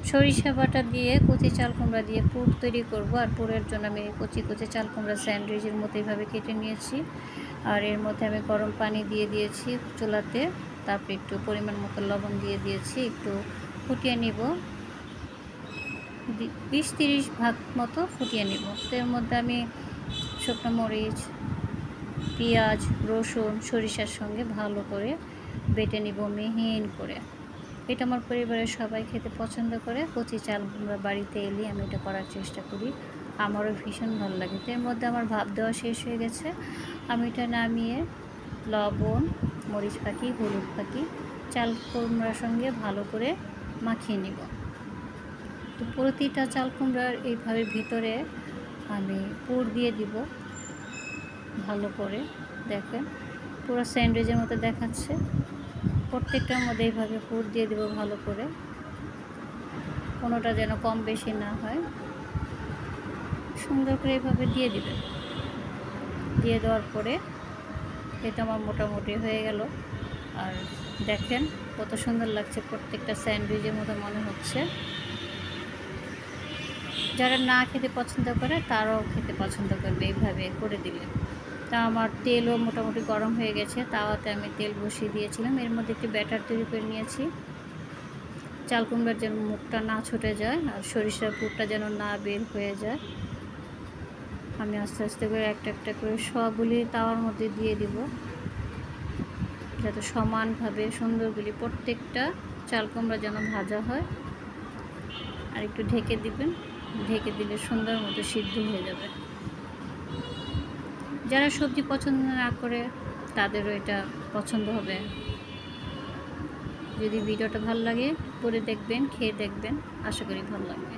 সরিষা বাটা দিয়ে কচি চাল কুমড়া দিয়ে পুর তৈরি করব। আর পুরের জন্য আমি কচি কচি চাল কুমড়া স্যান্ডউইচের মতো এইভাবে কেটে নিয়েছি। আর এর মধ্যে আমি গরম পানি দিয়ে দিয়েছি চুলাতে, তারপরে একটু পরিমাণ মতো লবণ দিয়ে দিয়েছি, একটু ফুটিয়ে নিব, 20-30 ভাগ মতো ফুটিয়ে নিব। তো এর মধ্যে আমি শুকনো মরিচ, পেঁয়াজ, রসুন সরিষার সঙ্গে ভালো করে বেটে নিব মিহিন করে। এটা আমার পরিবারের সবাই খেতে পছন্দ করে। কচি চাল কুমড়া বাড়িতে এলে আমি এটা করার চেষ্টা করি, আমারও ভীষণ ভালো লাগে। তো এর মধ্যে আমার ভাপ দেওয়া শেষ হয়ে গেছে। আমি এটা নামিয়ে লবণ, মরিচ ফাঁকি, হলুদ ফাঁকি চাল কুমড়ার সঙ্গে ভালো করে মাখিয়ে নিব। তো প্রতিটা চাল কুমড়ার এইভাবে ভিতরে আমি পুর দিয়ে দিব ভালো করে। দেখেন পুরো স্যান্ডউইচের মতো দেখাচ্ছে। প্রত্যেকটার মধ্যে এইভাবে পুর দিয়ে দেব ভালো করে, কোনোটা যেন কম বেশি না হয়। সুন্দর করে এইভাবে দিয়ে দিবেন। দিয়ে দেওয়ার পরে এটা আমার মোটামুটি হয়ে গেল। আর দেখেন কত সুন্দর লাগছে, প্রত্যেকটা স্যান্ডউইচের মতো মনে হচ্ছে। যারা না খেতে পছন্দ করে তারাও খেতে পছন্দ করবে এইভাবে করে দিলে। তা আমার তেলও মোটামুটি গরম হয়ে গেছে, তাওয়াতে আমি তেল বসিয়ে দিয়েছিলাম। এর মধ্যে একটি ব্যাটার তৈরি করে নিয়েছি, চাল কুমড়ার যেন মুখটা না ছুটে যায় আর সরিষার পুরটা যেন না বের হয়ে যায়। আমি আস্তে আস্তে করে একটা একটা করে সবগুলি তাওয়ার মধ্যে দিয়ে দিব, যাতে সমানভাবে সুন্দরগুলি প্রত্যেকটা চাল কুমড়া যেন ভাজা হয়। আর একটু ঢেকে দিবেন, ঢেকে দিলে সুন্দর মতো সিদ্ধ হয়ে যাবে। যারা সবজি পছন্দ না করে তাদেরও এটা পছন্দ হবে। যদি ভিডিওটা ভালো লাগে করে দেখবেন, খেয়ে দেখবেন, আশা করি ভালো লাগবে।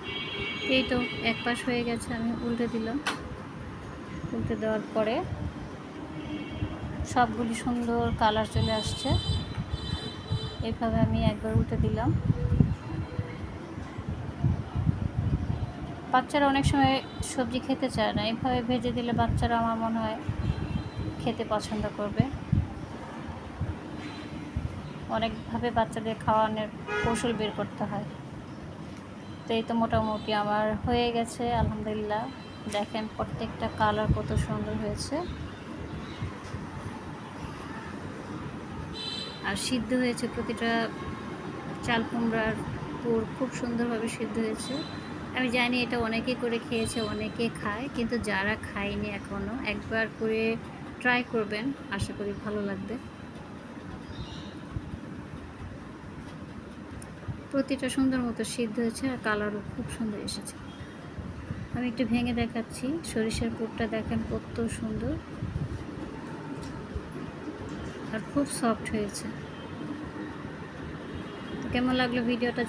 এই তো এক পাশ হয়ে গেছে, আমি উল্টে দিলাম। উল্টে দেওয়ার পরে সবগুলি সুন্দর কালার চলে আসছে। এইভাবে আমি একবার উল্টে দিলাম। বাচ্চারা অনেক সময় সবজি খেতে চায় না, এইভাবে ভেজে দিলে বাচ্চারা আমার মনে হয় খেতে পছন্দ করবে। অনেকভাবে বাচ্চাদের খাওয়ানোর কৌশল বের করতে হয়। তো এই তো মোটামুটি আমার হয়ে গেছে আলহামদুলিল্লাহ। দেখেন প্রত্যেকটা কালার কত সুন্দর হয়েছে আর সিদ্ধ হয়েছে। প্রতিটা চাল কুমড়ার পুর খুব সুন্দরভাবে সিদ্ধ হয়েছে। আমি জানি এটা অনেকেই করে খেয়েছে, অনেকে খায়, কিন্তু যারা খায়নি এখনও একবার করে ট্রাই করবেন, আশা করি ভালো লাগবে। প্রতিটা সুন্দর মতো সিদ্ধ হয়েছে আর কালারও খুব সুন্দর এসেছে। আমি একটু ভেঙে দেখাচ্ছি, সরিষার পুরটা দেখেন কত সুন্দর আর খুব সফট হয়েছে। তো কেমন লাগলো ভিডিওটা